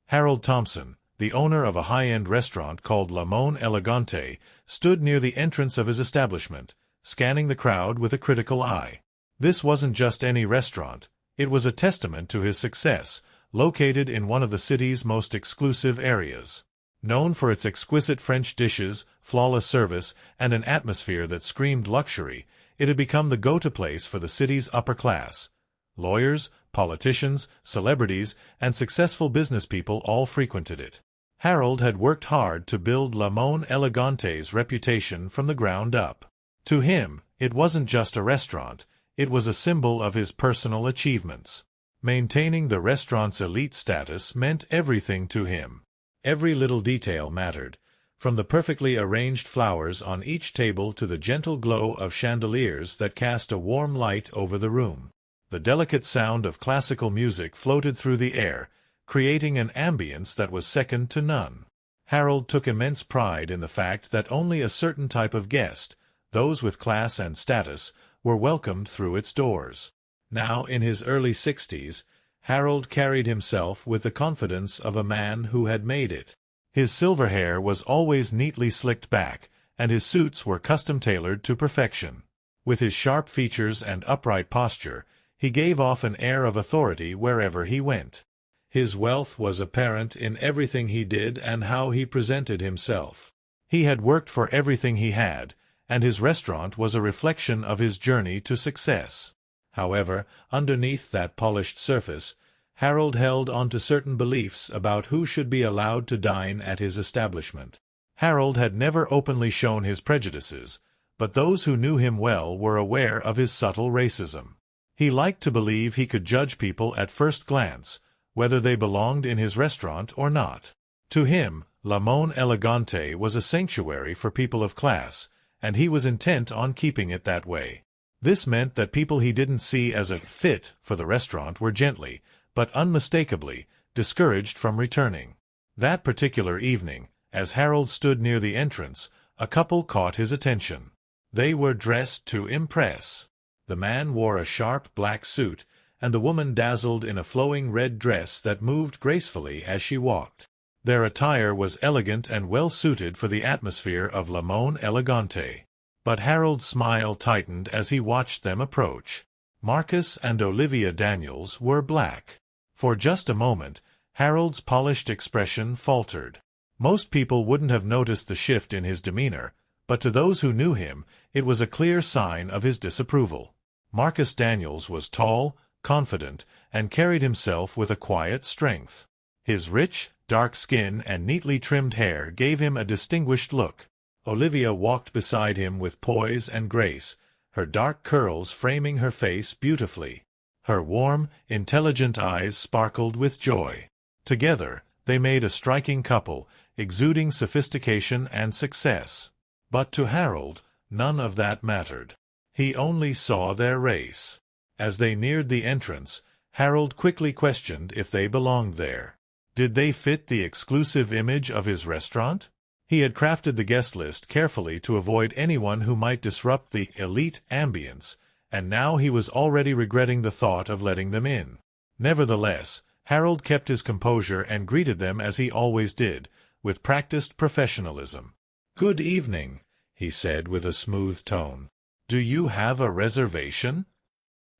Harold Thompson, the owner of a high-end restaurant called Limón Elegante, stood near the entrance of his establishment, scanning the crowd with a critical eye. This wasn't just any restaurant, it was a testament to his success, located in one of the city's most exclusive areas. Known for its exquisite French dishes, flawless service, and an atmosphere that screamed luxury, it had become the go-to place for the city's upper class. Lawyers, politicians, celebrities, and successful businesspeople all frequented it. Harold had worked hard to build Limón Elegante's reputation from the ground up. To him, it wasn't just a restaurant, it was a symbol of his personal achievements. Maintaining the restaurant's elite status meant everything to him. Every little detail mattered, from the perfectly arranged flowers on each table to the gentle glow of chandeliers that cast a warm light over the room. The delicate sound of classical music floated through the air, creating an ambience that was second to none. Harold took immense pride in the fact that only a certain type of guest, those with class and status, were welcomed through its doors. Now in his early 60s, Harold carried himself with the confidence of a man who had made it. His silver hair was always neatly slicked back, and his suits were custom-tailored to perfection. With his sharp features and upright posture, he gave off an air of authority wherever he went. His wealth was apparent in everything he did and how he presented himself. He had worked for everything he had, and his restaurant was a reflection of his journey to success. However, underneath that polished surface, Harold held on to certain beliefs about who should be allowed to dine at his establishment. Harold had never openly shown his prejudices, but those who knew him well were aware of his subtle racism. He liked to believe he could judge people at first glance, whether they belonged in his restaurant or not. To him, Limón Elegante was a sanctuary for people of class, and he was intent on keeping it that way. This meant that people he didn't see as a fit for the restaurant were gently, but unmistakably, discouraged from returning. That particular evening, as Harold stood near the entrance, a couple caught his attention. They were dressed to impress. The man wore a sharp black suit, and the woman dazzled in a flowing red dress that moved gracefully as she walked. Their attire was elegant and well-suited for the atmosphere of Limón Elegante. But Harold's smile tightened as he watched them approach. Marcus and Olivia Daniels were black. For just a moment, Harold's polished expression faltered. Most people wouldn't have noticed the shift in his demeanor, but to those who knew him, it was a clear sign of his disapproval. Marcus Daniels was tall, confident, and carried himself with a quiet strength. His rich, dark skin and neatly trimmed hair gave him a distinguished look. Olivia walked beside him with poise and grace, her dark curls framing her face beautifully. Her warm, intelligent eyes sparkled with joy. Together, they made a striking couple, exuding sophistication and success. But to Harold, none of that mattered. He only saw their race. As they neared the entrance, Harold quickly questioned if they belonged there. Did they fit the exclusive image of his restaurant? He had crafted the guest list carefully to avoid anyone who might disrupt the elite ambience, and now he was already regretting the thought of letting them in. Nevertheless, Harold kept his composure and greeted them as he always did, with practiced professionalism. "Good evening," he said with a smooth tone. "Do you have a reservation?"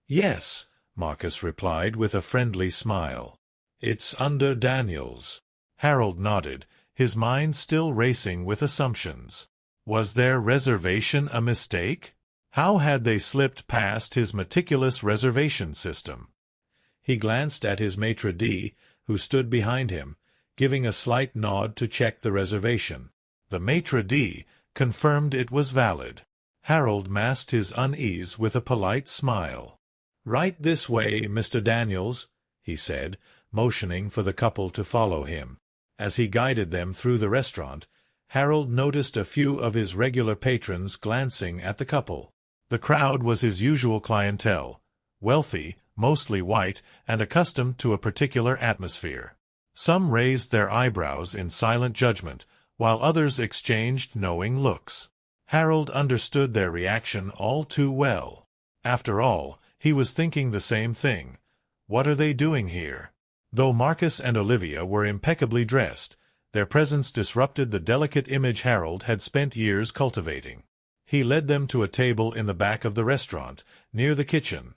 "Yes," Marcus replied with a friendly smile. "It's under Daniels." Harold nodded, his mind still racing with assumptions. Was their reservation a mistake? How had they slipped past his meticulous reservation system? He glanced at his maitre d', who stood behind him, giving a slight nod to check the reservation. The maitre d' confirmed it was valid. Harold masked his unease with a polite smile. "Right this way, Mr. Daniels," he said, motioning for the couple to follow him. As he guided them through the restaurant, Harold noticed a few of his regular patrons glancing at the couple. The crowd was his usual clientele, wealthy, mostly white, and accustomed to a particular atmosphere. Some raised their eyebrows in silent judgment, while others exchanged knowing looks. Harold understood their reaction all too well. After all, he was thinking the same thing. What are they doing here? Though Marcus and Olivia were impeccably dressed, their presence disrupted the delicate image Harold had spent years cultivating. He led them to a table in the back of the restaurant, near the kitchen,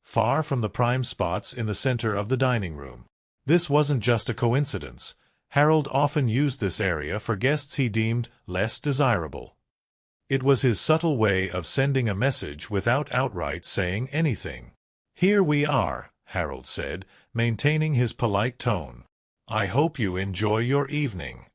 far from the prime spots in the center of the dining room. This wasn't just a coincidence. Harold often used this area for guests he deemed less desirable. It was his subtle way of sending a message without outright saying anything. "Here we are," Harold said, maintaining his polite tone. "I hope you enjoy your evening."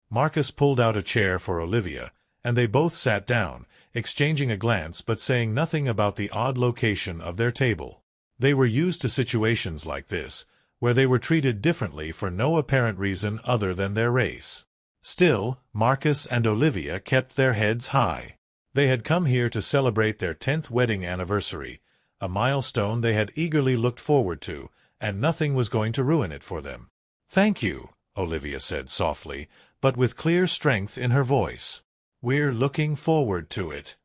Marcus pulled out a chair for Olivia, and they both sat down, exchanging a glance but saying nothing about the odd location of their table. They were used to situations like this, where they were treated differently for no apparent reason other than their race. Still, Marcus and Olivia kept their heads high. They had come here to celebrate their 10th wedding anniversary, a milestone they had eagerly looked forward to, and nothing was going to ruin it for them. "Thank you," Olivia said softly, but with clear strength in her voice. "We're looking forward to it."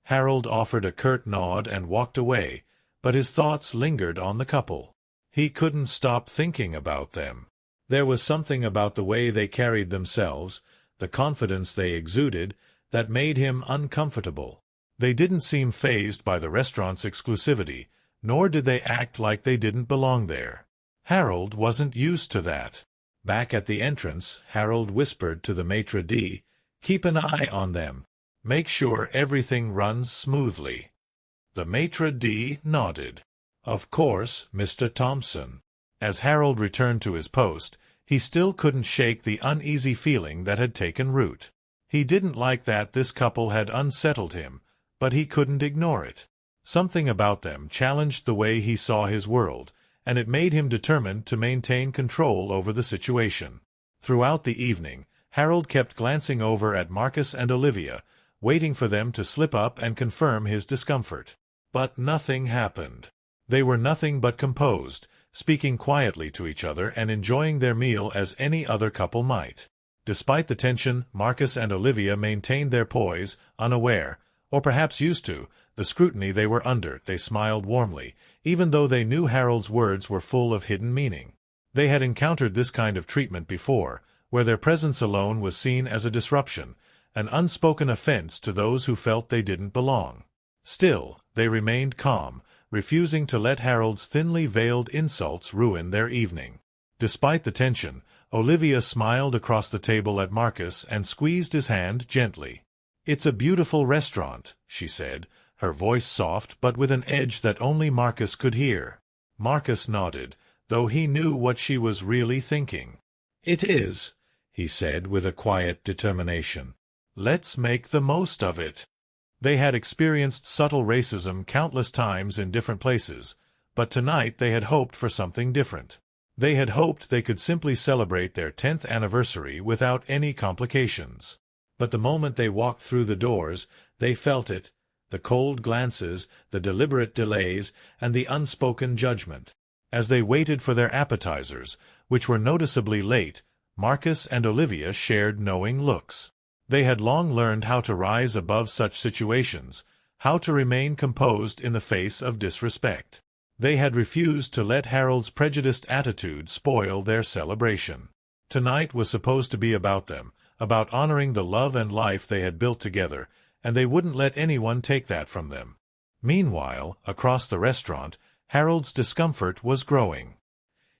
Harold offered a curt nod and walked away, but his thoughts lingered on the couple. He couldn't stop thinking about them. There was something about the way they carried themselves, the confidence they exuded, that made him uncomfortable. They didn't seem fazed by the restaurant's exclusivity, nor did they act like they didn't belong there. Harold wasn't used to that. Back at the entrance, Harold whispered to the maitre d', "Keep an eye on them. Make sure everything runs smoothly." The maitre d' nodded. "Of course, Mr. Thompson." As Harold returned to his post, he still couldn't shake the uneasy feeling that had taken root. He didn't like that this couple had unsettled him, but he couldn't ignore it. Something about them challenged the way he saw his world, and it made him determined to maintain control over the situation. Throughout the evening, Harold kept glancing over at Marcus and Olivia, waiting for them to slip up and confirm his discomfort. But nothing happened. They were nothing but composed, speaking quietly to each other and enjoying their meal as any other couple might. Despite the tension, Marcus and Olivia maintained their poise, unaware, or perhaps used to, the scrutiny they were under. They smiled warmly, even though they knew Harold's words were full of hidden meaning. They had encountered this kind of treatment before, where their presence alone was seen as a disruption, an unspoken offense to those who felt they didn't belong. Still, they remained calm, refusing to let Harold's thinly veiled insults ruin their evening. Despite the tension, Olivia smiled across the table at Marcus and squeezed his hand gently. "It's a beautiful restaurant," she said, her voice soft but with an edge that only Marcus could hear. Marcus nodded, though he knew what she was really thinking. "It is," he said with a quiet determination. "Let's make the most of it." They had experienced subtle racism countless times in different places, but tonight they had hoped for something different. They had hoped they could simply celebrate their 10th anniversary without any complications. But the moment they walked through the doors, they felt it, the cold glances, the deliberate delays, and the unspoken judgment. As they waited for their appetizers, which were noticeably late, Marcus and Olivia shared knowing looks. They had long learned how to rise above such situations, how to remain composed in the face of disrespect. They had refused to let Harold's prejudiced attitude spoil their celebration. Tonight was supposed to be about them, about honoring the love and life they had built together, and they wouldn't let anyone take that from them. Meanwhile, across the restaurant, Harold's discomfort was growing.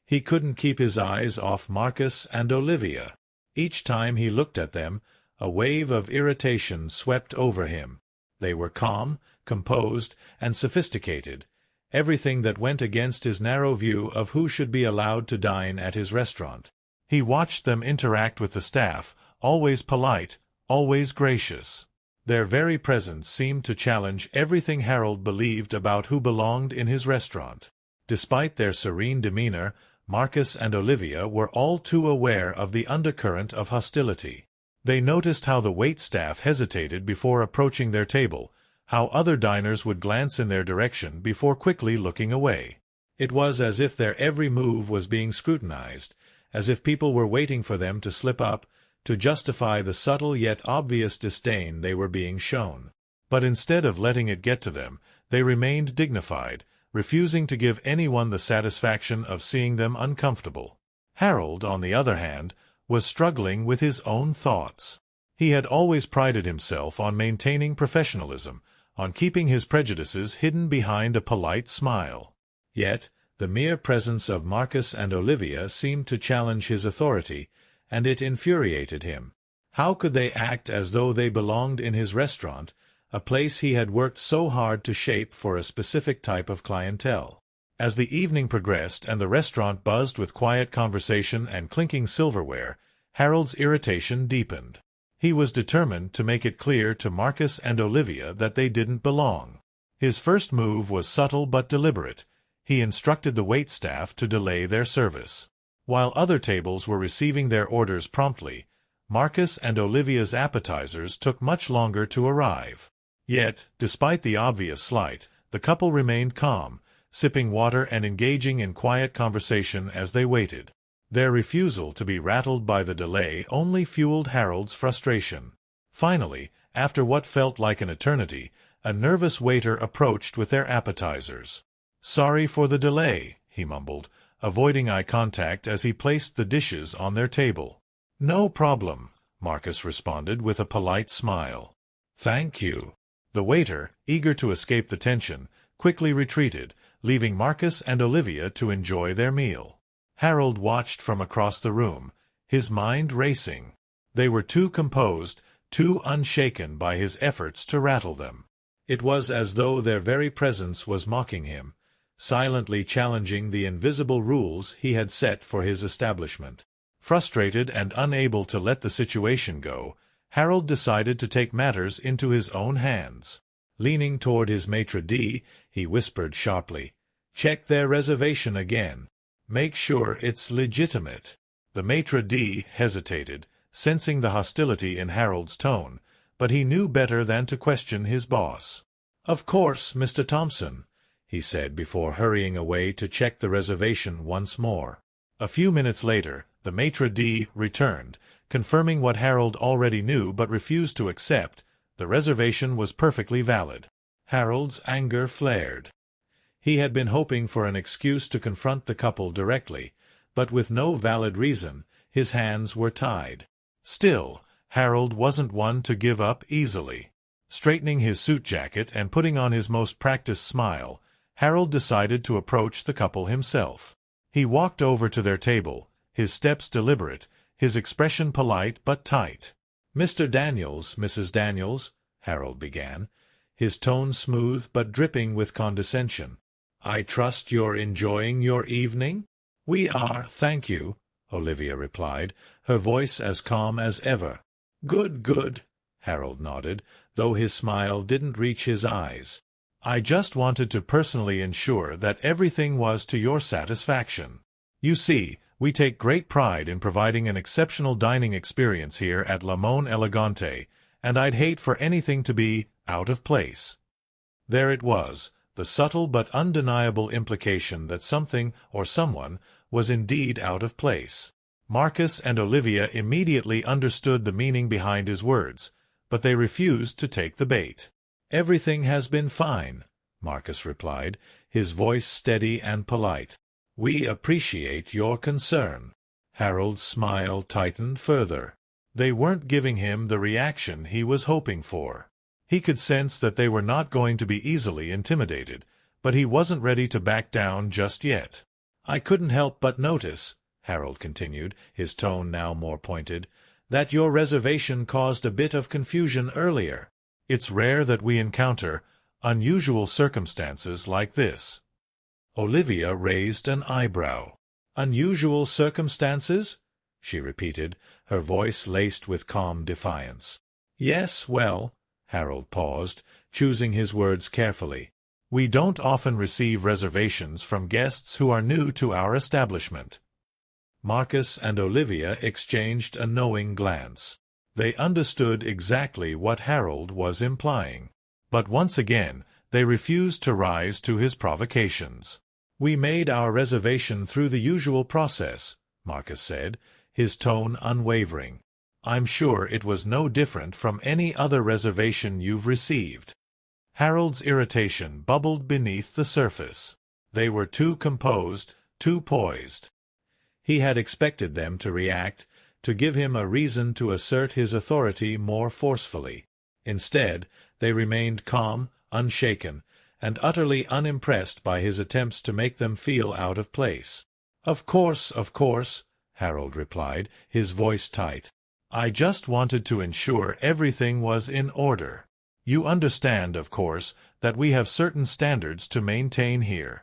He couldn't keep his eyes off Marcus and Olivia. Each time he looked at them, a wave of irritation swept over him. They were calm, composed, and sophisticated, everything that went against his narrow view of who should be allowed to dine at his restaurant. He watched them interact with the staff, always polite, always gracious. Their very presence seemed to challenge everything Harold believed about who belonged in his restaurant. Despite their serene demeanor, Marcus and Olivia were all too aware of the undercurrent of hostility. They noticed how the waitstaff hesitated before approaching their table, how other diners would glance in their direction before quickly looking away. It was as if their every move was being scrutinized, as if people were waiting for them to slip up, to justify the subtle yet obvious disdain they were being shown. But instead of letting it get to them, they remained dignified, refusing to give anyone the satisfaction of seeing them uncomfortable. Harold, on the other hand, was struggling with his own thoughts. He had always prided himself on maintaining professionalism, on keeping his prejudices hidden behind a polite smile. Yet, the mere presence of Marcus and Olivia seemed to challenge his authority, and it infuriated him. How could they act as though they belonged in his restaurant, a place he had worked so hard to shape for a specific type of clientele? As the evening progressed and the restaurant buzzed with quiet conversation and clinking silverware, Harold's irritation deepened. He was determined to make it clear to Marcus and Olivia that they didn't belong. His first move was subtle but deliberate. He instructed the waitstaff to delay their service. While other tables were receiving their orders promptly, Marcus and Olivia's appetizers took much longer to arrive. Yet, despite the obvious slight, the couple remained calm, sipping water and engaging in quiet conversation as they waited. Their refusal to be rattled by the delay only fueled Harold's frustration. Finally, after what felt like an eternity, a nervous waiter approached with their appetizers. "Sorry for the delay," he mumbled, avoiding eye contact as he placed the dishes on their table. "No problem," Marcus responded with a polite smile. "Thank you." The waiter, eager to escape the tension, quickly retreated, leaving Marcus and Olivia to enjoy their meal. Harold watched from across the room, his mind racing. They were too composed, too unshaken by his efforts to rattle them. It was as though their very presence was mocking him, silently challenging the invisible rules he had set for his establishment. Frustrated and unable to let the situation go, Harold decided to take matters into his own hands. Leaning toward his maitre d', he whispered sharply, "Check their reservation again. Make sure it's legitimate." The maitre d' hesitated, sensing the hostility in Harold's tone, but he knew better than to question his boss. "Of course, Mr. Thompson," he said before hurrying away to check the reservation once more. A few minutes later, the maitre d' returned, confirming what Harold already knew but refused to accept. The reservation was perfectly valid. Harold's anger flared. He had been hoping for an excuse to confront the couple directly, but with no valid reason, his hands were tied. Still, Harold wasn't one to give up easily. Straightening his suit jacket and putting on his most practiced smile, Harold decided to approach the couple himself. He walked over to their table, his steps deliberate, his expression polite but tight. "Mr. Daniels, Mrs. Daniels," Harold began, his tone smooth but dripping with condescension. "I trust you're enjoying your evening?" "We are, thank you," Olivia replied, her voice as calm as ever. "Good, good," Harold nodded, though his smile didn't reach his eyes. "I just wanted to personally ensure that everything was to your satisfaction. You see, we take great pride in providing an exceptional dining experience here at Limón Elegante, and I'd hate for anything to be out of place." There it was, the subtle but undeniable implication that something or someone was indeed out of place. Marcus and Olivia immediately understood the meaning behind his words, but they refused to take the bait. "Everything has been fine," Marcus replied, his voice steady and polite. "We appreciate your concern." Harold's smile tightened further. They weren't giving him the reaction he was hoping for. He could sense that they were not going to be easily intimidated, but he wasn't ready to back down just yet. "I couldn't help but notice," Harold continued, his tone now more pointed, "that your reservation caused a bit of confusion earlier. It's rare that we encounter unusual circumstances like this." Olivia raised an eyebrow. "Unusual circumstances?" she repeated, her voice laced with calm defiance. "Yes, well," Harold paused, choosing his words carefully. "We don't often receive reservations from guests who are new to our establishment." Marcus and Olivia exchanged a knowing glance. They understood exactly what Harold was implying. But once again, they refused to rise to his provocations. "We made our reservation through the usual process," Marcus said, his tone unwavering. "I'm sure it was no different from any other reservation you've received." Harold's irritation bubbled beneath the surface. They were too composed, too poised. He had expected them to react, to give him a reason to assert his authority more forcefully. Instead, they remained calm, unshaken, and utterly unimpressed by his attempts to make them feel out of place. Of course, Harold replied, his voice tight. I just wanted to ensure everything was in order. You understand, of course, that we have certain standards to maintain here.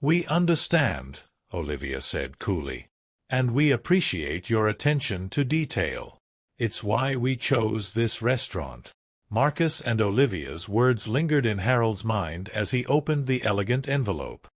We understand, Olivia said coolly. And we appreciate your attention to detail. It's why we chose this restaurant. Marcus and Olivia's words lingered in Harold's mind as he opened the elegant envelope.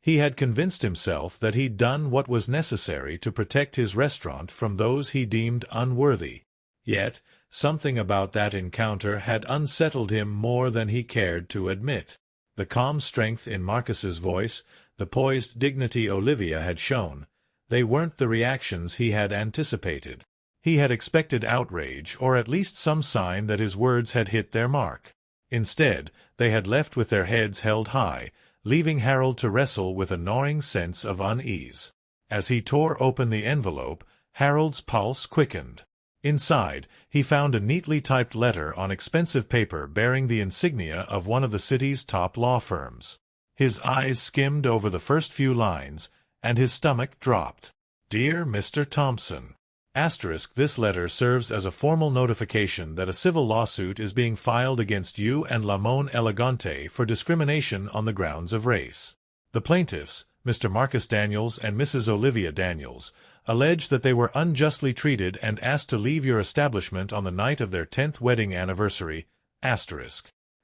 He had convinced himself that he'd done what was necessary to protect his restaurant from those he deemed unworthy. Yet, something about that encounter had unsettled him more than he cared to admit. The calm strength in Marcus's voice, the poised dignity Olivia had shown, they weren't the reactions he had anticipated. He had expected outrage, or at least some sign that his words had hit their mark. Instead, they had left with their heads held high, leaving Harold to wrestle with a gnawing sense of unease. As he tore open the envelope, Harold's pulse quickened. Inside, he found a neatly typed letter on expensive paper bearing the insignia of one of the city's top law firms. His eyes skimmed over the first few lines, and his stomach dropped. Dear Mr. Thompson. This letter serves as a formal notification that a civil lawsuit is being filed against you and Lamone Elegante for discrimination on the grounds of race. The plaintiffs, Mr. Marcus Daniels and Mrs. Olivia Daniels, allege that they were unjustly treated and asked to leave your establishment on the night of their 10th wedding anniversary.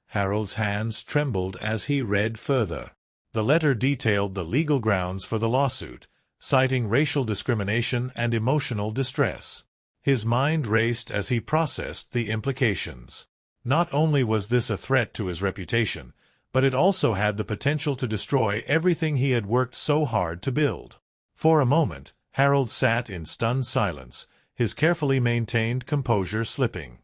Harold's hands trembled as he read further. The letter detailed the legal grounds for the lawsuit, citing racial discrimination and emotional distress. His mind raced as he processed the implications. Not only was this a threat to his reputation, but it also had the potential to destroy everything he had worked so hard to build. For a moment, Harold sat in stunned silence, his carefully maintained composure slipping.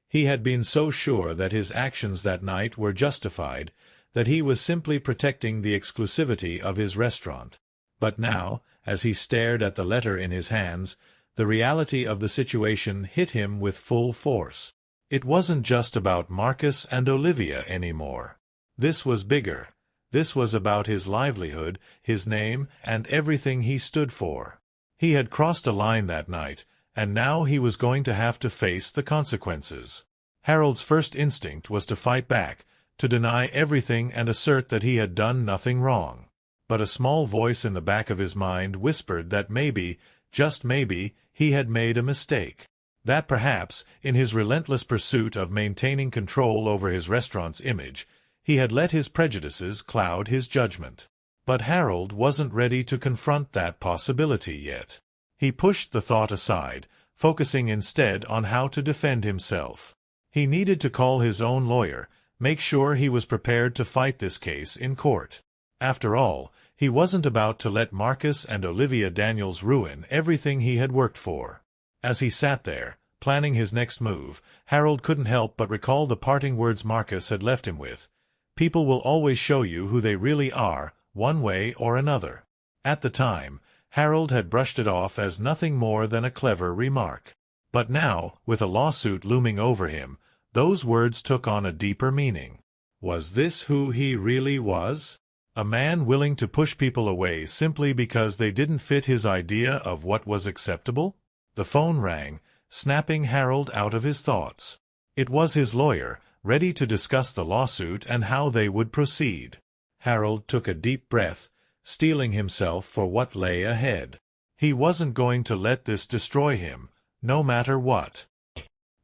He had been so sure that his actions that night were justified, that he was simply protecting the exclusivity of his restaurant. But now, as he stared at the letter in his hands, the reality of the situation hit him with full force. It wasn't just about Marcus and Olivia anymore. This was bigger. This was about his livelihood, his name, and everything he stood for. He had crossed a line that night, and now he was going to have to face the consequences. Harold's first instinct was to fight back, to deny everything and assert that he had done nothing wrong. But a small voice in the back of his mind whispered that maybe, just maybe, he had made a mistake. That perhaps, in his relentless pursuit of maintaining control over his restaurant's image, he had let his prejudices cloud his judgment. But Harold wasn't ready to confront that possibility yet. He pushed the thought aside, focusing instead on how to defend himself. He needed to call his own lawyer, make sure he was prepared to fight this case in court. After all, he wasn't about to let Marcus and Olivia Daniels ruin everything he had worked for. As he sat there, planning his next move, Harold couldn't help but recall the parting words Marcus had left him with. People will always show you who they really are, one way or another. At the time, Harold had brushed it off as nothing more than a clever remark. But now, with a lawsuit looming over him, those words took on a deeper meaning. Was this who he really was? A man willing to push people away simply because they didn't fit his idea of what was acceptable? The phone rang, snapping Harold out of his thoughts. It was his lawyer, ready to discuss the lawsuit and how they would proceed. Harold took a deep breath, steeling himself for what lay ahead. He wasn't going to let this destroy him, no matter what.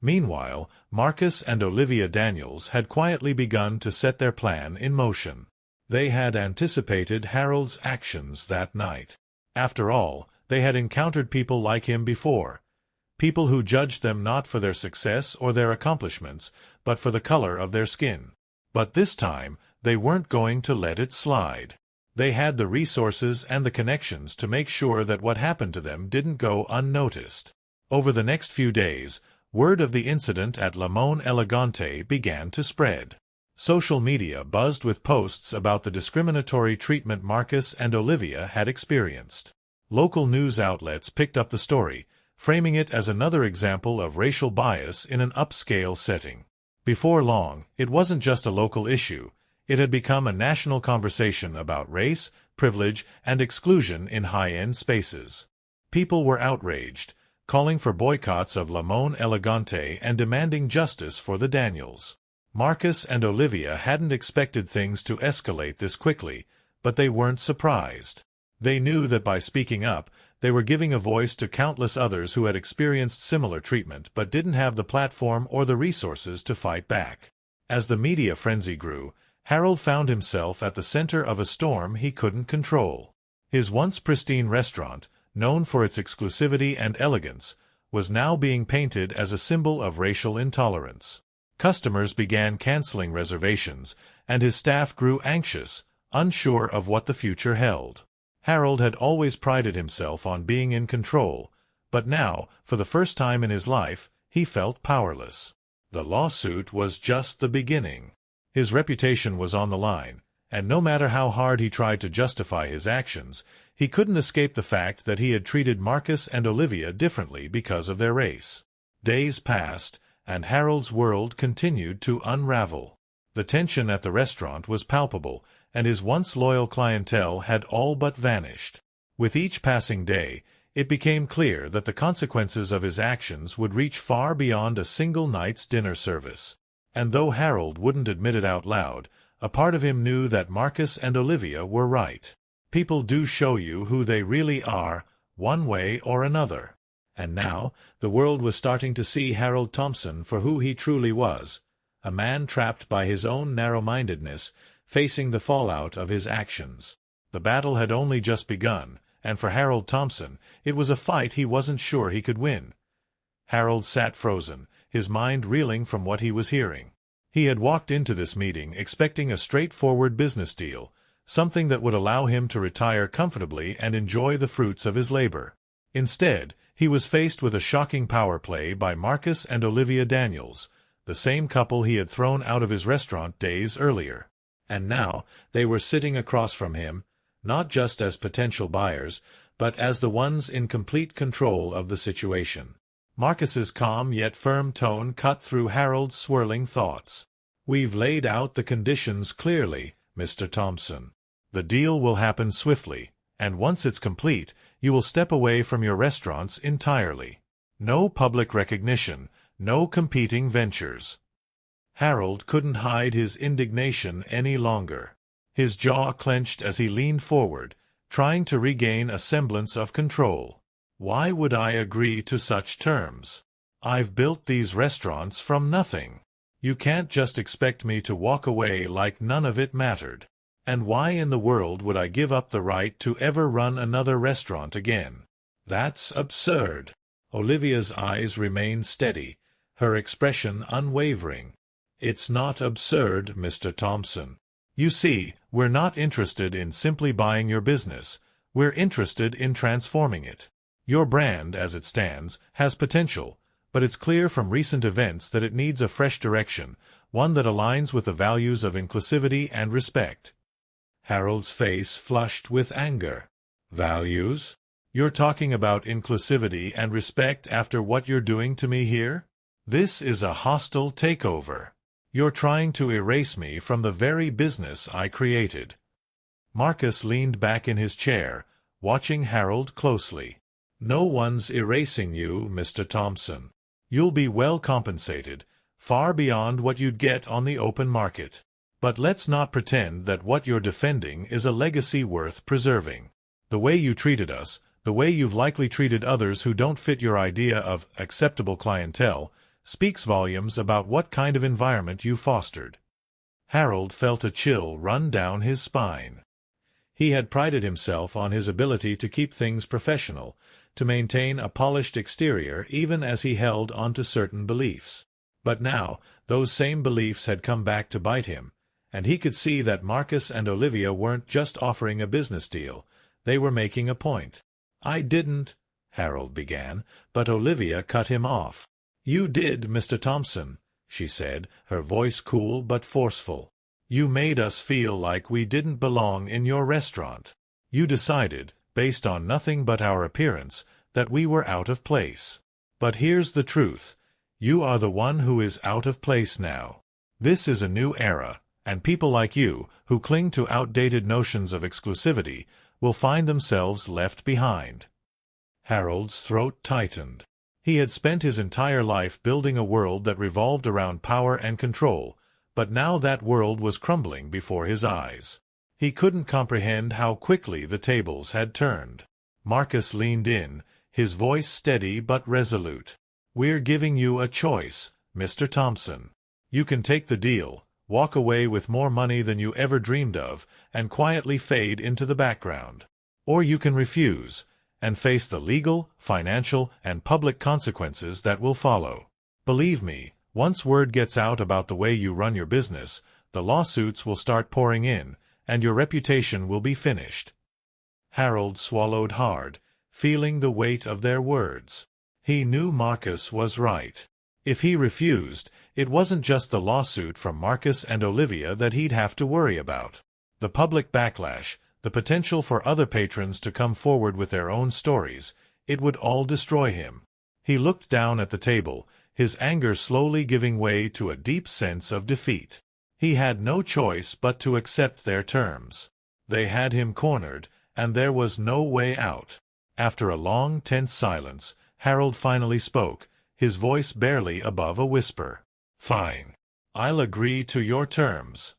Meanwhile, Marcus and Olivia Daniels had quietly begun to set their plan in motion. They had anticipated Harold's actions that night. After all, they had encountered people like him before. People who judged them not for their success or their accomplishments, but for the color of their skin. But this time, they weren't going to let it slide. They had the resources and the connections to make sure that what happened to them didn't go unnoticed. Over the next few days, word of the incident at Lamone Elegante began to spread. Social media buzzed with posts about the discriminatory treatment Marcus and Olivia had experienced. Local news outlets picked up the story, framing it as another example of racial bias in an upscale setting. Before long, it wasn't just a local issue. It had become a national conversation about race, privilege, and exclusion in high-end spaces. People were outraged, calling for boycotts of Limón Elegante and demanding justice for the Daniels. Marcus and Olivia hadn't expected things to escalate this quickly, but they weren't surprised. They knew that by speaking up, they were giving a voice to countless others who had experienced similar treatment but didn't have the platform or the resources to fight back. As the media frenzy grew, Harold found himself at the center of a storm he couldn't control. His once pristine restaurant, known for its exclusivity and elegance, was now being painted as a symbol of racial intolerance. Customers began canceling reservations, and his staff grew anxious, unsure of what the future held. Harold had always prided himself on being in control, but now, for the first time in his life, he felt powerless. The lawsuit was just the beginning. His reputation was on the line, and no matter how hard he tried to justify his actions, he couldn't escape the fact that he had treated Marcus and Olivia differently because of their race. Days passed, and Harold's world continued to unravel. The tension at the restaurant was palpable, and his once loyal clientele had all but vanished. With each passing day, it became clear that the consequences of his actions would reach far beyond a single night's dinner service. And though Harold wouldn't admit it out loud, a part of him knew that Marcus and Olivia were right. People do show you who they really are, one way or another. And now, the world was starting to see Harold Thompson for who he truly was, a man trapped by his own narrow-mindedness, facing the fallout of his actions. The battle had only just begun, and for Harold Thompson, it was a fight he wasn't sure he could win. Harold sat frozen, his mind reeling from what he was hearing. He had walked into this meeting expecting a straightforward business deal, something that would allow him to retire comfortably and enjoy the fruits of his labor. Instead, he was faced with a shocking power play by Marcus and Olivia Daniels, the same couple he had thrown out of his restaurant days earlier. And now, they were sitting across from him, not just as potential buyers, but as the ones in complete control of the situation. Marcus's calm yet firm tone cut through Harold's swirling thoughts. "We've laid out the conditions clearly, Mr. Thompson. The deal will happen swiftly, and once it's complete, you will step away from your restaurants entirely. No public recognition, no competing ventures." Harold couldn't hide his indignation any longer. His jaw clenched as he leaned forward, trying to regain a semblance of control. "Why would I agree to such terms? I've built these restaurants from nothing. You can't just expect me to walk away like none of it mattered. And why in the world would I give up the right to ever run another restaurant again? That's absurd." Olivia's eyes remained steady, her expression unwavering. "It's not absurd, Mr. Thompson. You see, we're not interested in simply buying your business. We're interested in transforming it. Your brand, as it stands, has potential, but it's clear from recent events that it needs a fresh direction, one that aligns with the values of inclusivity and respect." Harold's face flushed with anger. "Values? You're talking about inclusivity and respect after what you're doing to me here? This is a hostile takeover. You're trying to erase me from the very business I created." Marcus leaned back in his chair, watching Harold closely. "No one's erasing you, Mr. Thompson. You'll be well compensated, far beyond what you'd get on the open market. But let's not pretend that what you're defending is a legacy worth preserving. The way you treated us, the way you've likely treated others who don't fit your idea of acceptable clientele, speaks volumes about what kind of environment you fostered." Harold felt a chill run down his spine. He had prided himself on his ability to keep things professional, to maintain a polished exterior even as he held onto certain beliefs. But now, those same beliefs had come back to bite him, and he could see that Marcus and Olivia weren't just offering a business deal, they were making a point. "I didn't," Harold began, but Olivia cut him off. "You did, Mr. Thompson. she said, her voice cool but forceful. "You made us feel like we didn't belong in your restaurant. You decided, based on nothing but our appearance, that we were out of place. But here's the truth. You are the one who is out of place now. This is a new era, and people like you, who cling to outdated notions of exclusivity, will find themselves left behind." Harold's throat tightened. He had spent his entire life building a world that revolved around power and control, but now that world was crumbling before his eyes. He couldn't comprehend how quickly the tables had turned. Marcus leaned in, his voice steady but resolute. "We're giving you a choice, Mr. Thompson. You can take the deal, walk away with more money than you ever dreamed of, and quietly fade into the background. Or you can refuse, and face the legal, financial, and public consequences that will follow. Believe me, once word gets out about the way you run your business, the lawsuits will start pouring in, and your reputation will be finished." Harold swallowed hard, feeling the weight of their words. He knew Marcus was right. If he refused, it wasn't just the lawsuit from Marcus and Olivia that he'd have to worry about. The public backlash, the potential for other patrons to come forward with their own stories, it would all destroy him. He looked down at the table, his anger slowly giving way to a deep sense of defeat. He had no choice but to accept their terms. They had him cornered, and there was no way out. After a long, tense silence, Harold finally spoke, his voice barely above a whisper. "Fine. I'll agree to your terms."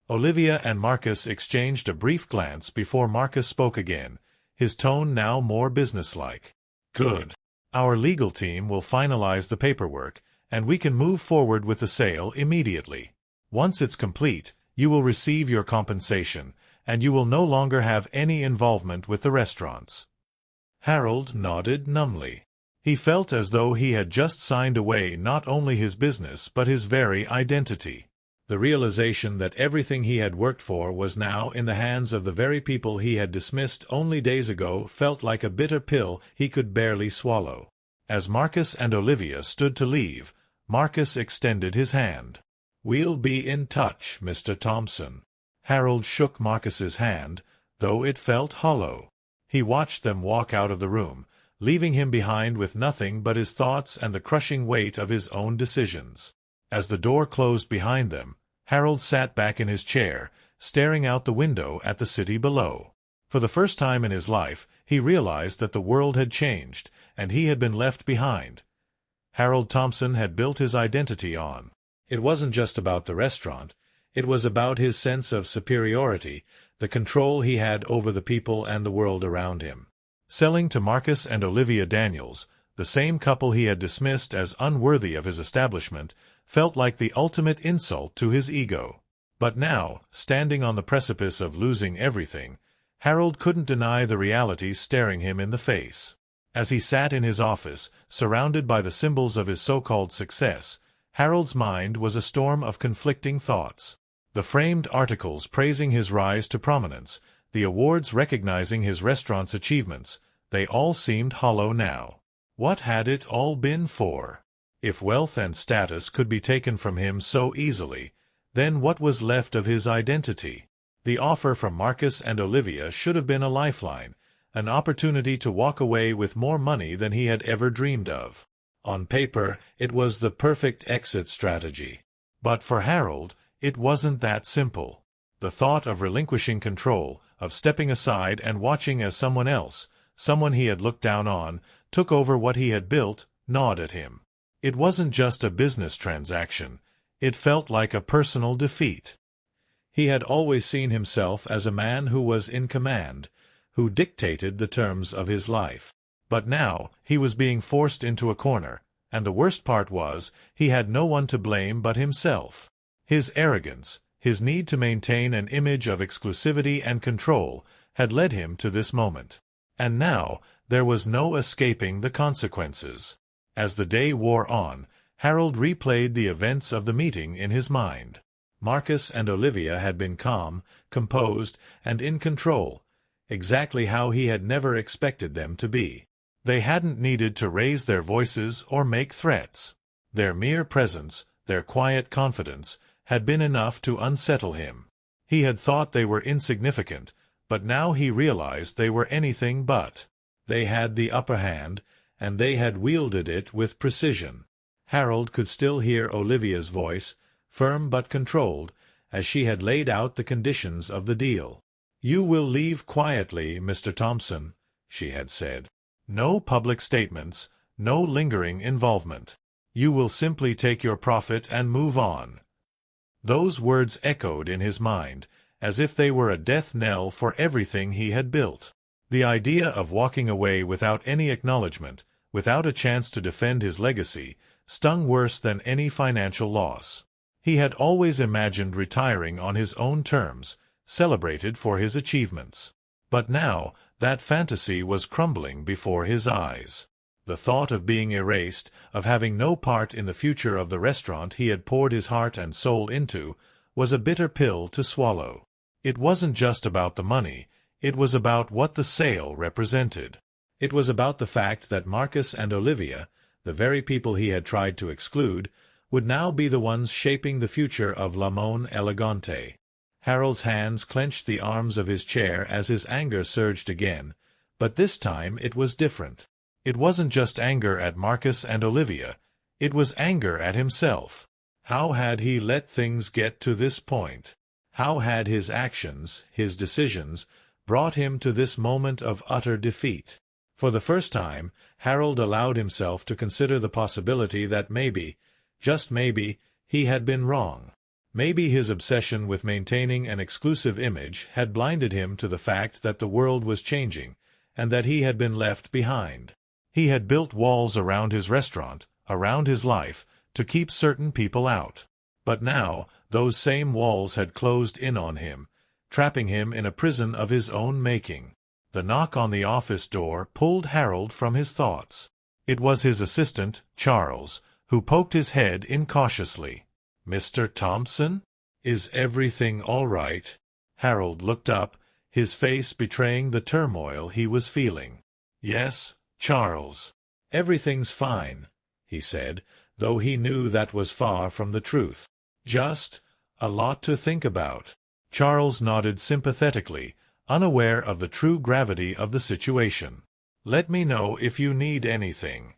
Olivia and Marcus exchanged a brief glance before Marcus spoke again, his tone now more businesslike. "Good. Our legal team will finalize the paperwork, and we can move forward with the sale immediately. Once it's complete, you will receive your compensation, and you will no longer have any involvement with the restaurants." Harold nodded numbly. He felt as though he had just signed away not only his business but his very identity. The realization that everything he had worked for was now in the hands of the very people he had dismissed only days ago felt like a bitter pill he could barely swallow. As Marcus and Olivia stood to leave, Marcus extended his hand. "We'll be in touch, Mr. Thompson." Harold shook Marcus's hand, though it felt hollow. He watched them walk out of the room, leaving him behind with nothing but his thoughts and the crushing weight of his own decisions. As the door closed behind them, Harold sat back in his chair, staring out the window at the city below. For the first time in his life, he realized that the world had changed, and he had been left behind. Harold Thompson had built his identity on. It wasn't just about the restaurant. It was about his sense of superiority, the control he had over the people and the world around him. Selling to Marcus and Olivia Daniels, the same couple he had dismissed as unworthy of his establishment, felt like the ultimate insult to his ego. But now, standing on the precipice of losing everything, Harold couldn't deny the reality staring him in the face. As he sat in his office, surrounded by the symbols of his so-called success, Harold's mind was a storm of conflicting thoughts. The framed articles praising his rise to prominence, the awards recognizing his restaurant's achievements, they all seemed hollow now. What had it all been for? If wealth and status could be taken from him so easily, then what was left of his identity? The offer from Marcus and Olivia should have been a lifeline, an opportunity to walk away with more money than he had ever dreamed of. On paper, it was the perfect exit strategy. But for Harold, it wasn't that simple. The thought of relinquishing control, of stepping aside and watching as someone else, someone he had looked down on, took over what he had built, gnawed at him. It wasn't just a business transaction. It felt like a personal defeat. He had always seen himself as a man who was in command, who dictated the terms of his life. But now he was being forced into a corner, and the worst part was he had no one to blame but himself. His arrogance, his need to maintain an image of exclusivity and control, had led him to this moment. And now there was no escaping the consequences. As the day wore on, Harold replayed the events of the meeting in his mind. Marcus and Olivia had been calm, composed, and in control, exactly how he had never expected them to be. They hadn't needed to raise their voices or make threats. Their mere presence, their quiet confidence, had been enough to unsettle him. He had thought they were insignificant, but now he realized they were anything but. They had the upper hand, and they had wielded it with precision. Harold could still hear Olivia's voice, firm but controlled, as she had laid out the conditions of the deal. "You will leave quietly, Mr. Thompson," she had said. "No public statements, no lingering involvement. You will simply take your profit and move on." Those words echoed in his mind, as if they were a death knell for everything he had built. The idea of walking away without any acknowledgement, without a chance to defend his legacy, stung worse than any financial loss. He had always imagined retiring on his own terms, celebrated for his achievements. But now that fantasy was crumbling before his eyes. The thought of being erased, of having no part in the future of the restaurant he had poured his heart and soul into, was a bitter pill to swallow. It wasn't just about the money, it was about what the sale represented. It was about the fact that Marcus and Olivia, the very people he had tried to exclude, would now be the ones shaping the future of Lamone Elegante. Harold's hands clenched the arms of his chair as his anger surged again, but this time it was different. It wasn't just anger at Marcus and Olivia, it was anger at himself. How had he let things get to this point? How had his actions, his decisions, brought him to this moment of utter defeat? For the first time, Harold allowed himself to consider the possibility that maybe, just maybe, he had been wrong. Maybe his obsession with maintaining an exclusive image had blinded him to the fact that the world was changing, and that he had been left behind. He had built walls around his restaurant, around his life, to keep certain people out. But now those same walls had closed in on him, trapping him in a prison of his own making. The knock on the office door pulled Harold from his thoughts. It was his assistant, Charles, who poked his head incautiously. "Mr. Thompson? Is everything all right?" Harold looked up, his face betraying the turmoil he was feeling. "Yes, Charles. Everything's fine," he said, though he knew that was far from the truth. "Just a lot to think about." Charles nodded sympathetically, unaware of the true gravity of the situation. "Let me know if you need anything."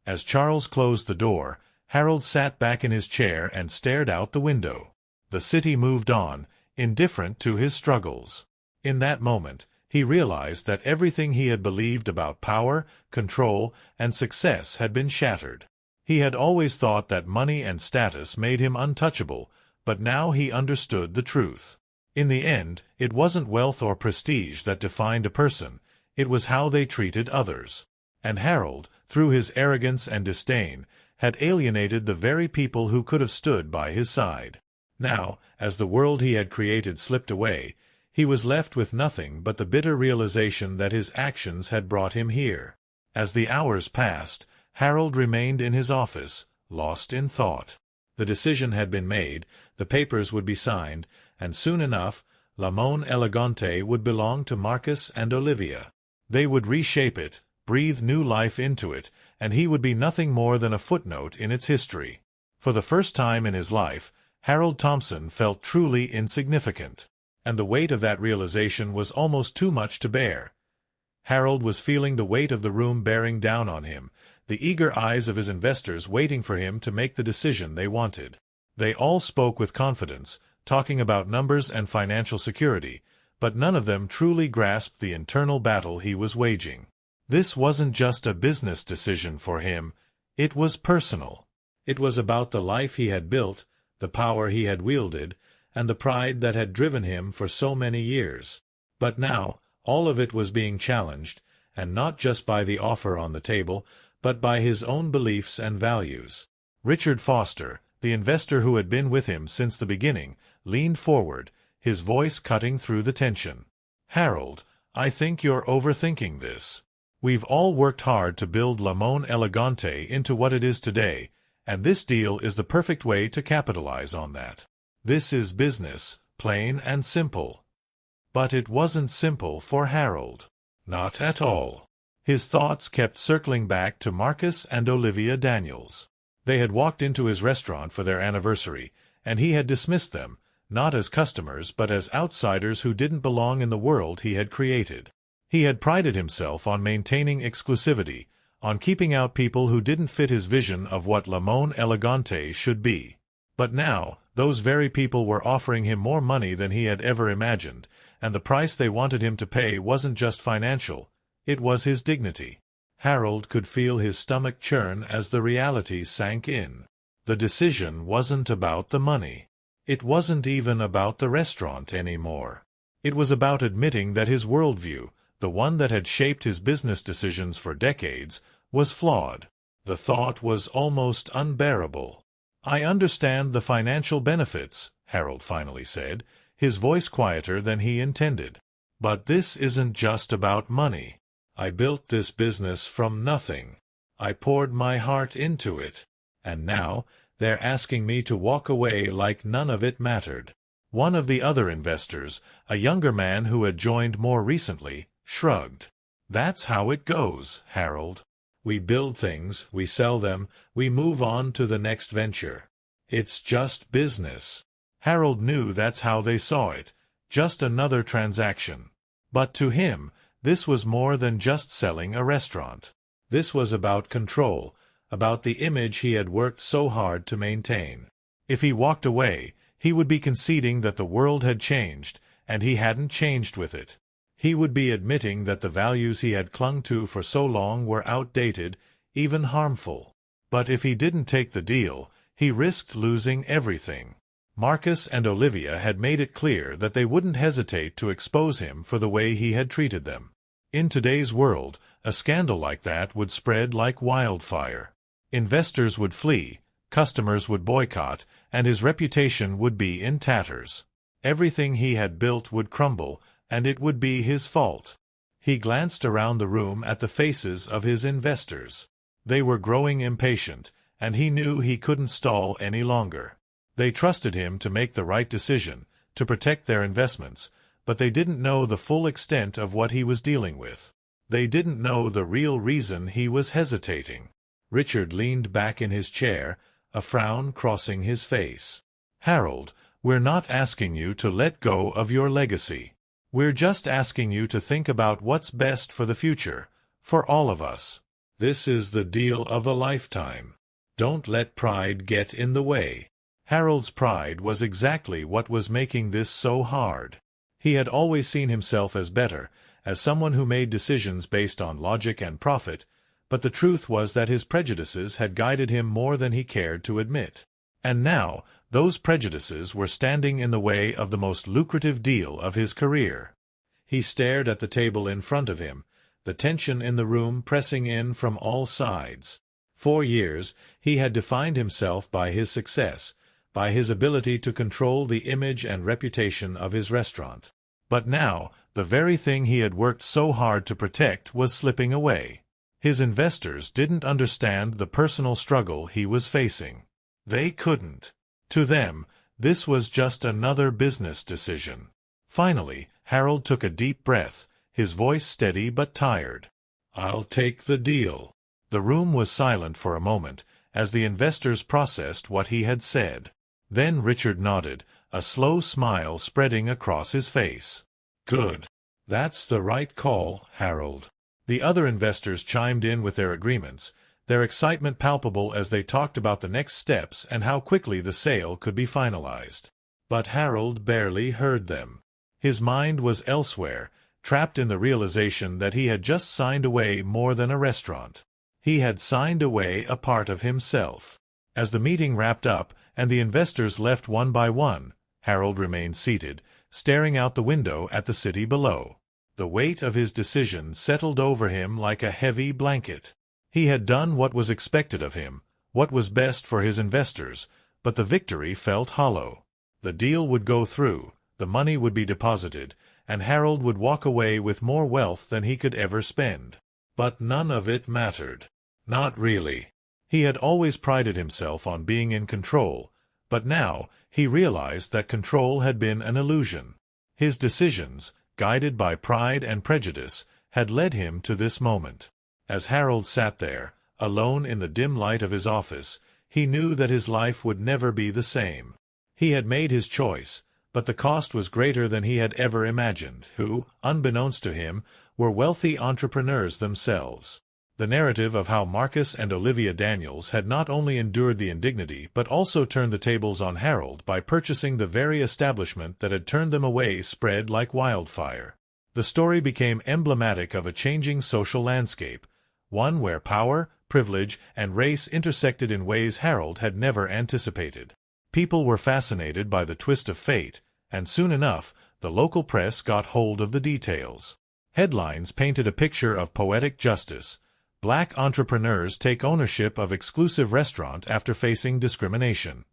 As Charles closed the door, Harold sat back in his chair and stared out the window. The city moved on, indifferent to his struggles. In that moment, he realized that everything he had believed about power, control, and success had been shattered. He had always thought that money and status made him untouchable, but now he understood the truth. In the end, it wasn't wealth or prestige that defined a person, it was how they treated others. And Harold, through his arrogance and disdain, had alienated the very people who could have stood by his side. Now, as the world he had created slipped away, he was left with nothing but the bitter realization that his actions had brought him here. As the hours passed, Harold remained in his office, lost in thought. The decision had been made, the papers would be signed, and soon enough, Lamone Elegante would belong to Marcus and Olivia. They would reshape it, breathe new life into it, and he would be nothing more than a footnote in its history. For the first time in his life, Harold Thompson felt truly insignificant, and the weight of that realization was almost too much to bear. Harold was feeling the weight of the room bearing down on him, the eager eyes of his investors waiting for him to make the decision they wanted. They all spoke with confidence, talking about numbers and financial security, but none of them truly grasped the internal battle he was waging. This wasn't just a business decision for him, it was personal. It was about the life he had built, the power he had wielded, and the pride that had driven him for so many years. But now, all of it was being challenged, and not just by the offer on the table, but by his own beliefs and values. Richard Foster, the investor who had been with him since the beginning, leaned forward, his voice cutting through the tension. "Harold, I think you're overthinking this. We've all worked hard to build Lamone Elegante into what it is today, and this deal is the perfect way to capitalize on that. This is business, plain and simple." But it wasn't simple for Harold. Not at all. His thoughts kept circling back to Marcus and Olivia Daniels. They had walked into his restaurant for their anniversary, and he had dismissed them, not as customers but as outsiders who didn't belong in the world he had created. He had prided himself on maintaining exclusivity, on keeping out people who didn't fit his vision of what Limón Elegante should be. But now, those very people were offering him more money than he had ever imagined, and the price they wanted him to pay wasn't just financial, it was his dignity. Harold could feel his stomach churn as the reality sank in. The decision wasn't about the money. It wasn't even about the restaurant anymore. It was about admitting that his worldview, the one that had shaped his business decisions for decades, was flawed. The thought was almost unbearable. "I understand the financial benefits," Harold finally said, his voice quieter than he intended. "But this isn't just about money. I built this business from nothing. I poured my heart into it. And now, they're asking me to walk away like none of it mattered." One of the other investors, a younger man who had joined more recently, shrugged. "That's how it goes, Harold. We build things, we sell them, we move on to the next venture. It's just business." Harold knew that's how they saw it, just another transaction. But to him, this was more than just selling a restaurant. This was about control, about the image he had worked so hard to maintain. If he walked away, he would be conceding that the world had changed, and he hadn't changed with it. He would be admitting that the values he had clung to for so long were outdated, even harmful. But if he didn't take the deal, he risked losing everything. Marcus and Olivia had made it clear that they wouldn't hesitate to expose him for the way he had treated them. In today's world, a scandal like that would spread like wildfire. Investors would flee, customers would boycott, and his reputation would be in tatters. Everything he had built would crumble, and it would be his fault. He glanced around the room at the faces of his investors. They were growing impatient, and he knew he couldn't stall any longer. They trusted him to make the right decision, to protect their investments, but they didn't know the full extent of what he was dealing with. They didn't know the real reason he was hesitating. Richard leaned back in his chair, a frown crossing his face. "Harold, we're not asking you to let go of your legacy. We're just asking you to think about what's best for the future, for all of us. This is the deal of a lifetime. Don't let pride get in the way." Harold's pride was exactly what was making this so hard. He had always seen himself as better, as someone who made decisions based on logic and profit, but the truth was that his prejudices had guided him more than he cared to admit. And now, those prejudices were standing in the way of the most lucrative deal of his career. He stared at the table in front of him, the tension in the room pressing in from all sides. For years, he had defined himself by his success, by his ability to control the image and reputation of his restaurant. But now, the very thing he had worked so hard to protect was slipping away. His investors didn't understand the personal struggle he was facing. They couldn't. To them, this was just another business decision. Finally, Harold took a deep breath, his voice steady but tired. "I'll take the deal." The room was silent for a moment, as the investors processed what he had said. Then Richard nodded, a slow smile spreading across his face. "Good. That's the right call, Harold." The other investors chimed in with their agreements, their excitement palpable as they talked about the next steps and how quickly the sale could be finalized. But Harold barely heard them. His mind was elsewhere, trapped in the realization that he had just signed away more than a restaurant. He had signed away a part of himself. As the meeting wrapped up and the investors left one by one, Harold remained seated, staring out the window at the city below. The weight of his decision settled over him like a heavy blanket. He had done what was expected of him, what was best for his investors, but the victory felt hollow. The deal would go through, the money would be deposited, and Harold would walk away with more wealth than he could ever spend. But none of it mattered. Not really. He had always prided himself on being in control, but now he realized that control had been an illusion. His decisions, guided by pride and prejudice, had led him to this moment. As Harold sat there, alone in the dim light of his office, he knew that his life would never be the same. He had made his choice, but the cost was greater than he had ever imagined, who, unbeknownst to him, were wealthy entrepreneurs themselves. The narrative of how Marcus and Olivia Daniels had not only endured the indignity but also turned the tables on Harold by purchasing the very establishment that had turned them away spread like wildfire. The story became emblematic of a changing social landscape, one where power, privilege, and race intersected in ways Harold had never anticipated. People were fascinated by the twist of fate, and soon enough, the local press got hold of the details. Headlines painted a picture of poetic justice. Black entrepreneurs take ownership of exclusive restaurant after facing discrimination.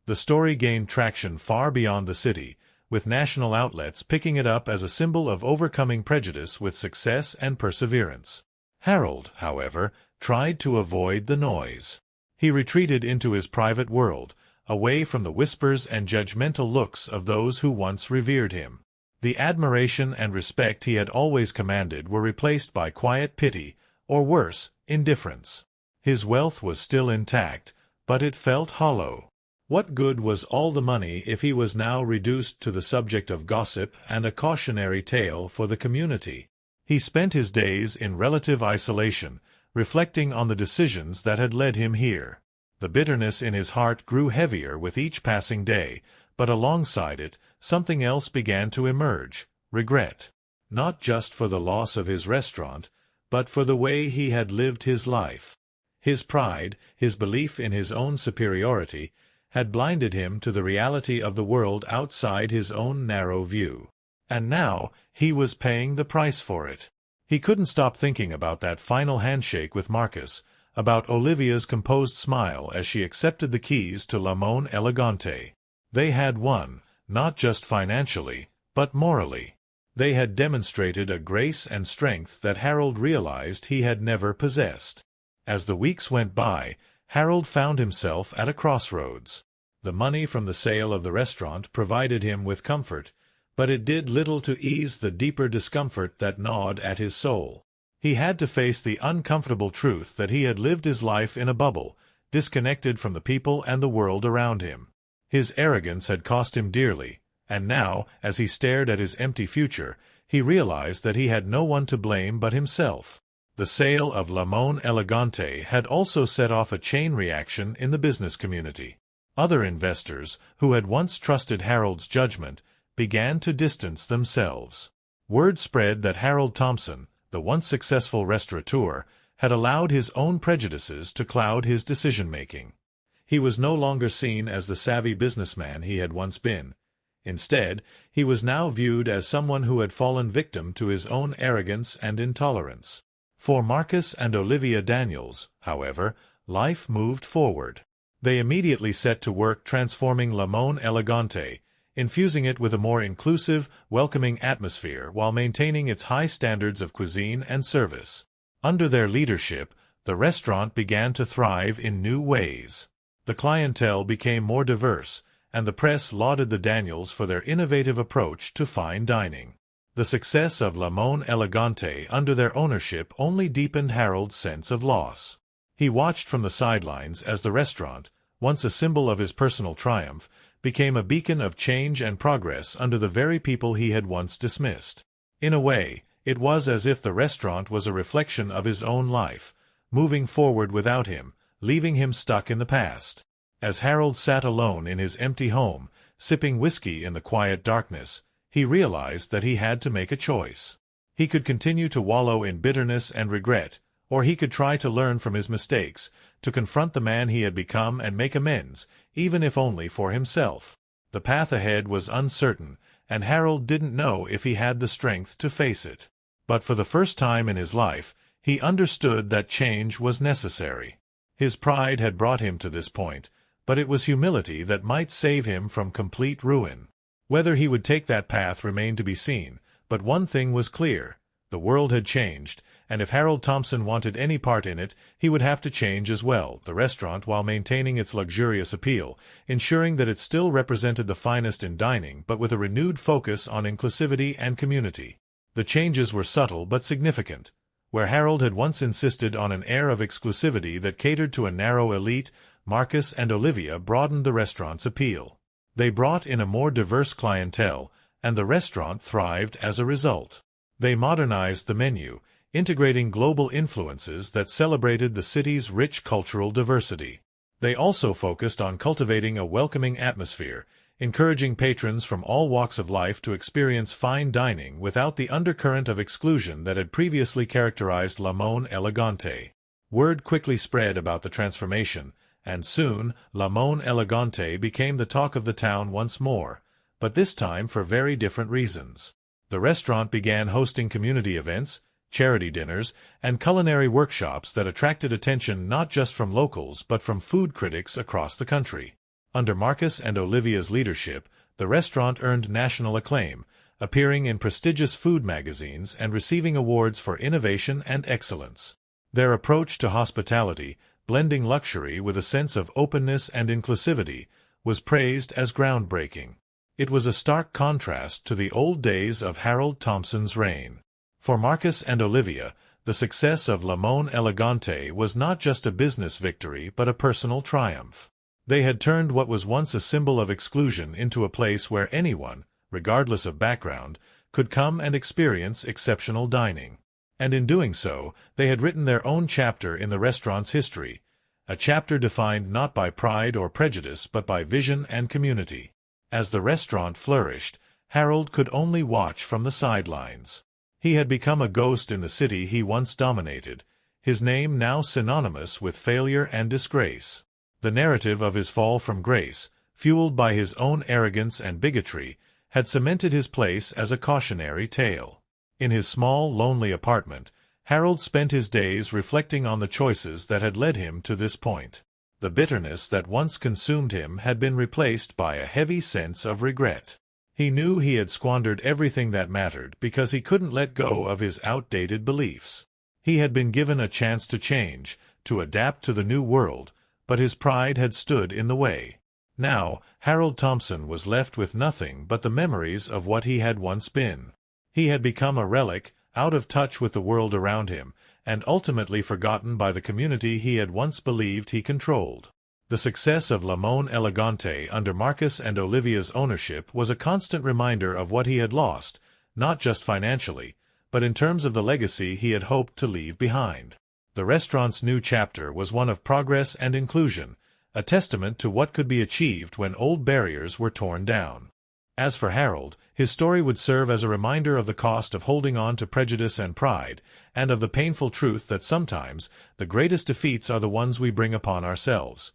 The story gained traction far beyond the city, with national outlets picking it up as a symbol of overcoming prejudice with success and perseverance. Harold, however, tried to avoid the noise. He retreated into his private world, away from the whispers and judgmental looks of those who once revered him. The admiration and respect he had always commanded were replaced by quiet pity, or worse, indifference. His wealth was still intact, but it felt hollow. What good was all the money if he was now reduced to the subject of gossip and a cautionary tale for the community? He spent his days in relative isolation, reflecting on the decisions that had led him here. The bitterness in his heart grew heavier with each passing day, but alongside it, something else began to emerge: regret. Not just for the loss of his restaurant, but for the way he had lived his life. His pride, his belief in his own superiority, had blinded him to the reality of the world outside his own narrow view. And now, he was paying the price for it. He couldn't stop thinking about that final handshake with Marcus, about Olivia's composed smile as she accepted the keys to Limón Elegante. They had won, not just financially, but morally. They had demonstrated a grace and strength that Harold realized he had never possessed. As the weeks went by, Harold found himself at a crossroads. The money from the sale of the restaurant provided him with comfort, but it did little to ease the deeper discomfort that gnawed at his soul. He had to face the uncomfortable truth that he had lived his life in a bubble, disconnected from the people and the world around him. His arrogance had cost him dearly, and now, as he stared at his empty future, he realized that he had no one to blame but himself. The sale of Limón Elegante had also set off a chain reaction in the business community. Other investors, who had once trusted Harold's judgment, began to distance themselves. Word spread that Harold Thompson, the once successful restaurateur, had allowed his own prejudices to cloud his decision-making. He was no longer seen as the savvy businessman he had once been. Instead, he was now viewed as someone who had fallen victim to his own arrogance and intolerance. For Marcus and Olivia Daniels, however, life moved forward. They immediately set to work transforming Limón Elegante, infusing it with a more inclusive, welcoming atmosphere while maintaining its high standards of cuisine and service. Under their leadership, the restaurant began to thrive in new ways. The clientele became more diverse, and the press lauded the Daniels for their innovative approach to fine dining. The success of Limón Elegante under their ownership only deepened Harold's sense of loss. He watched from the sidelines as the restaurant, once a symbol of his personal triumph, became a beacon of change and progress under the very people he had once dismissed. In a way, it was as if the restaurant was a reflection of his own life, moving forward without him, leaving him stuck in the past. As Harold sat alone in his empty home, sipping whiskey in the quiet darkness, he realized that he had to make a choice. He could continue to wallow in bitterness and regret, or he could try to learn from his mistakes, to confront the man he had become and make amends, even if only for himself. The path ahead was uncertain, and Harold didn't know if he had the strength to face it. But for the first time in his life, he understood that change was necessary. His pride had brought him to this point, but it was humility that might save him from complete ruin. Whether he would take that path remained to be seen, but one thing was clear: the world had changed, and if Harold Thompson wanted any part in it, he would have to change as well, the restaurant while maintaining its luxurious appeal, ensuring that it still represented the finest in dining but with a renewed focus on inclusivity and community. The changes were subtle but significant. Where Harold had once insisted on an air of exclusivity that catered to a narrow elite, Marcus and Olivia broadened the restaurant's appeal. They brought in a more diverse clientele, and the restaurant thrived as a result. They modernized the menu, integrating global influences that celebrated the city's rich cultural diversity. They also focused on cultivating a welcoming atmosphere, encouraging patrons from all walks of life to experience fine dining without the undercurrent of exclusion that had previously characterized Limón Elegante. Word quickly spread about the transformation, and soon Limón Elegante became the talk of the town once more, but this time for very different reasons. The restaurant began hosting community events, charity dinners, and culinary workshops that attracted attention not just from locals but from food critics across the country. Under Marcus and Olivia's leadership, the restaurant earned national acclaim, appearing in prestigious food magazines and receiving awards for innovation and excellence. Their approach to hospitality, blending luxury with a sense of openness and inclusivity, was praised as groundbreaking. It was a stark contrast to the old days of Harold Thompson's reign. For Marcus and Olivia, the success of Limón Elegante was not just a business victory but a personal triumph. They had turned what was once a symbol of exclusion into a place where anyone, regardless of background, could come and experience exceptional dining. And in doing so, they had written their own chapter in the restaurant's history, a chapter defined not by pride or prejudice but by vision and community. As the restaurant flourished, Harold could only watch from the sidelines. He had become a ghost in the city he once dominated, his name now synonymous with failure and disgrace. The narrative of his fall from grace, fueled by his own arrogance and bigotry, had cemented his place as a cautionary tale. In his small, lonely apartment, Harold spent his days reflecting on the choices that had led him to this point. The bitterness that once consumed him had been replaced by a heavy sense of regret. He knew he had squandered everything that mattered because he couldn't let go of his outdated beliefs. He had been given a chance to change, to adapt to the new world, but his pride had stood in the way. Now, Harold Thompson was left with nothing but the memories of what he had once been. He had become a relic, out of touch with the world around him, and ultimately forgotten by the community he had once believed he controlled. The success of Limón Elegante under Marcus and Olivia's ownership was a constant reminder of what he had lost, not just financially, but in terms of the legacy he had hoped to leave behind. The restaurant's new chapter was one of progress and inclusion, a testament to what could be achieved when old barriers were torn down. As for Harold, his story would serve as a reminder of the cost of holding on to prejudice and pride, and of the painful truth that sometimes the greatest defeats are the ones we bring upon ourselves.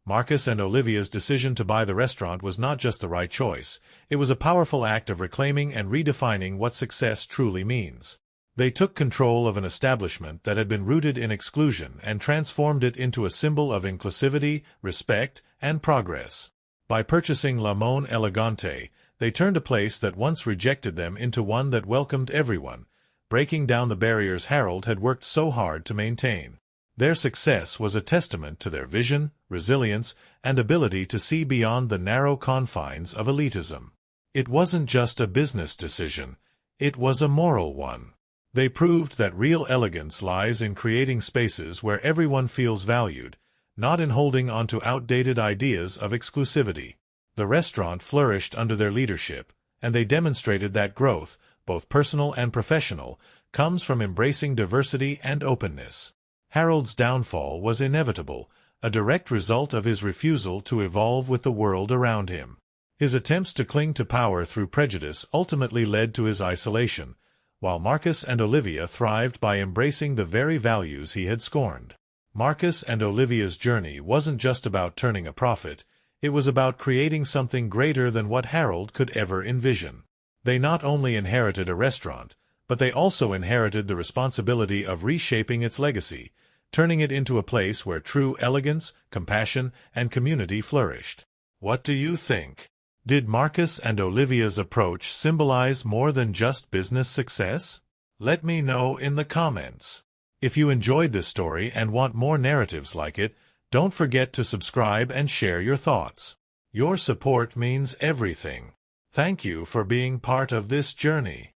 Marcus and Olivia's decision to buy the restaurant was not just the right choice, it was a powerful act of reclaiming and redefining what success truly means. They took control of an establishment that had been rooted in exclusion and transformed it into a symbol of inclusivity, respect, and progress. By purchasing Limón Elegante, they turned a place that once rejected them into one that welcomed everyone, breaking down the barriers Harold had worked so hard to maintain. Their success was a testament to their vision, resilience, and ability to see beyond the narrow confines of elitism. It wasn't just a business decision, it was a moral one. They proved that real elegance lies in creating spaces where everyone feels valued, not in holding onto outdated ideas of exclusivity. The restaurant flourished under their leadership, and they demonstrated that growth, both personal and professional, comes from embracing diversity and openness. Harold's downfall was inevitable, a direct result of his refusal to evolve with the world around him. His attempts to cling to power through prejudice ultimately led to his isolation, while Marcus and Olivia thrived by embracing the very values he had scorned. Marcus and Olivia's journey wasn't just about turning a profit, it was about creating something greater than what Harold could ever envision. They not only inherited a restaurant, but they also inherited the responsibility of reshaping its legacy, turning it into a place where true elegance, compassion, and community flourished. What do you think? Did Marcus and Olivia's approach symbolize more than just business success? Let me know in the comments. If you enjoyed this story and want more narratives like it, don't forget to subscribe and share your thoughts. Your support means everything. Thank you for being part of this journey.